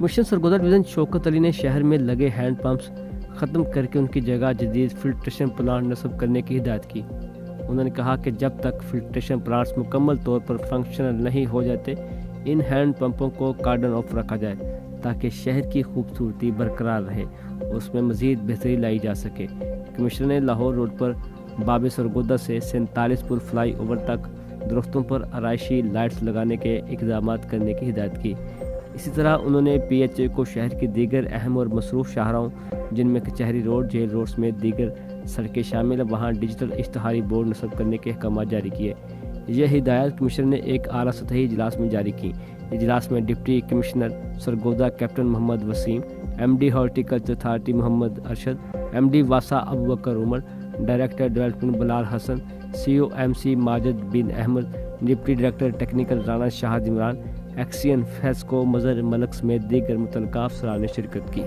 Commissioner Sargodha division Shaukat Ali نے شہر میں لگے ہینڈ پمپس ختم کر کے ان کی جگہ جدید فلٹریشن پلانٹ نصب کرنے کی ہدایت کی۔ انہوں نے کہا کہ جب تک فلٹریشن پلانٹس مکمل طور پر فنکشنل نہیں ہو جاتے ان ہینڈ پمپوں کو کارڈن آف رکھا جائے تاکہ شہر کی خوبصورتی برقرار رہے اور اس میں مزید بہتری لائی جا سکے۔ کمشنر نے لاہور روڈ پر باب سرگودا سے 47 پل فلائی اوور تک درختوں پر آرائشی لائٹس لگانے کے اقدامات کرنے کی ہدایت کی۔ اسی طرح انہوں نے پی ایچ اے کو شہر کی دیگر اہم اور مصروف شاہراہوں جن میں کچہری روڈ، جیل روڈ سمیت دیگر سڑکیں شامل ہیں وہاں ڈیجیٹل اشتہاری بورڈ نصب کرنے کے احکامات جاری کیے۔ یہ ہدایات کمشنر نے ایک اعلیٰ سطحی اجلاس میں جاری کی۔ اجلاس میں deputy commissioner Sargodha captain Muhammad Waseem, M D horticulture authority Muhammad Arshad, M D واسا Abubakar Umar, director development Bilal Hassan, C O M C Majid bin Ahmad, deputy director technical Rana Shahid Imran, XEN FESCO Mazhar Malik سمیت دیگر متعلقہ افسران نے شرکت کی۔